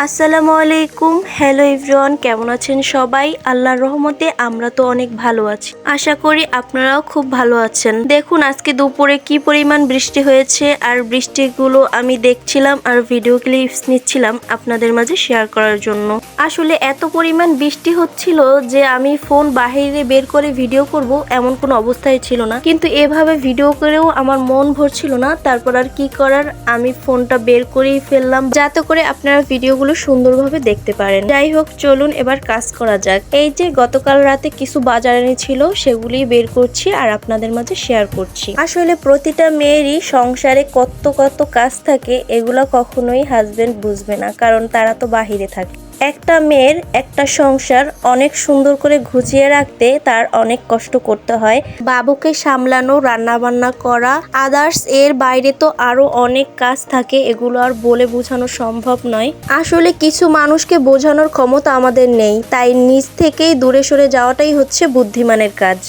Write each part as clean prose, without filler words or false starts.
আসসালামু আলাইকুম। Hello everyone, কেমন আছেন সবাই? আল্লাহর রহমতে আমরা তো অনেক ভালো আছি। আশা করি আপনারাও খুব ভালো আছেন। দেখুন আজকে দুপুরে কি পরিমাণ বৃষ্টি হয়েছে, আর বৃষ্টিগুলো আমি দেখছিলাম আর ভিডিও ক্লিপস নিচ্ছিলাম আপনাদের মাঝে শেয়ার করার জন্য। আসলে এত পরিমাণ বৃষ্টি হচ্ছিল যে আমি ফোন বাহিরে বের করে ভিডিও করব এমন কোনো অবস্থায় ছিল না, কিন্তু এভাবে ভিডিও করেও আমার মন ভরছিল না। তারপর আর কি করার, আমি ফোনটা বের করেই ফেললাম যাতে করে আপনারা ভিডিওগুলো সুন্দরভাবে দেখতে পারেন। যাই হোক, চলুন এবার কাজ করা যাক। এই যে গতকাল রাতে কিছু বাজার এনেছিল সেগুলি বের করছি আর আপনাদের মাঝে শেয়ার করছি। আসলে প্রতিটা মেয়েরই সংসারে কত কত কাজ থাকে, এগুলো কখনোই হাজবেন্ড বুঝবে না, কারণ তারা তো বাহিরে থাকে। একটা মেয়ের একটা সংসার অনেক সুন্দর করে গুছিয়ে রাখতে তার অনেক কষ্ট করতে হয়। বাবুকে সামলানো, রান্না বান্না করা, আদার্স এর বাইরে তো আরো অনেক কাজ থাকে, এগুলো আর বলে বোঝানো সম্ভব নয়। আসলে কিছু মানুষকে বোঝানোর ক্ষমতা আমাদের নেই, তাই নিজ থেকেই দূরে সরে যাওয়াটাই হচ্ছে বুদ্ধিমানের কাজ।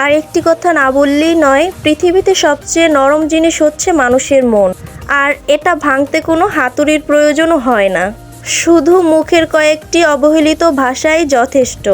আর একটি কথা না বললেই নয়, পৃথিবীতে সবচেয়ে নরম জিনিস হচ্ছে মানুষের মন, আর এটা ভাঙতে কোনো হাতুড়ির প্রয়োজনও হয় না। শুধু মুখের কয়েকটি অবহেলিত ভাষাই যথেষ্ট।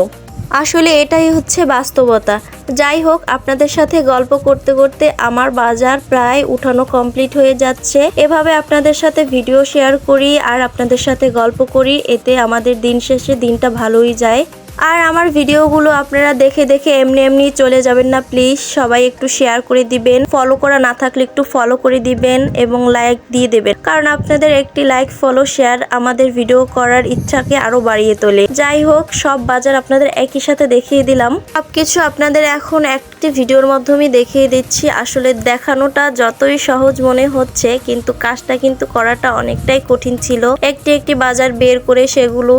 আসলে এটাই হচ্ছে বাস্তবতা। যাই হোক, আপনাদের সাথে গল্প করতে করতে আমার বাজার প্রায় উঠানো কমপ্লিট হয়ে যাচ্ছে। এভাবে আপনাদের সাথে ভিডিও শেয়ার করি আর আপনাদের সাথে গল্প করি, এতে আমাদের দিন শেষে দিনটা ভালোই যায়। আর আমার ভিডিওগুলো আপনারা দেখে দেখে এমনি এমনি চলে যাবেন না, প্লিজ সবাই একটু শেয়ার করে দিবেন। ফলো করা না থাকলে একটু ফলো করে দিবেন এবং লাইক দিয়ে দেবেন, কারণ আপনাদের একটি লাইক, ফলো, শেয়ার আমাদের ভিডিও করার ইচ্ছাকে আরো বাড়িয়ে তোলে। যাই হোক, সব বাজার আপনাদের একই সাথে দেখিয়ে দিলাম। সবকিছু আপনাদের এখন একটি ভিডিওর মাধ্যমে দেখিয়ে দিচ্ছি। আসলে দেখানোটা যতই সহজ মনে হচ্ছে, কিন্তু কাজটা কিন্তু করাটা অনেকটাই কঠিন ছিল। একটি একটি বাজার বের করে সেগুলো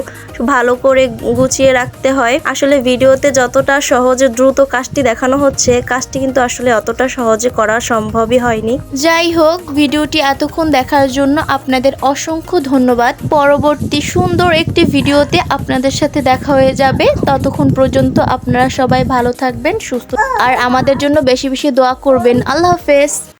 ভালো করে গুছিয়ে রাখতে হয়। আসলে ভিডিওতে যতটা সহজে দ্রুত কাজটি দেখানো হচ্ছে, কাজটি কিন্তু আসলে অতটা সহজে করা সম্ভবই হয়নি। যাই হোক, ভিডিওটি এতক্ষণ দেখার জন্য আপনাদের অসংখ্য ধন্যবাদ। পরবর্তী সুন্দর একটি ভিডিওতে আপনাদের সাথে দেখা হয়ে যাবে। ততক্ষণ পর্যন্ত আপনারা সবাই ভালো থাকবেন, সুস্থ, আর আমাদের জন্য বেশি বেশি দোয়া করবেন। আল্লাহ হাফেজ।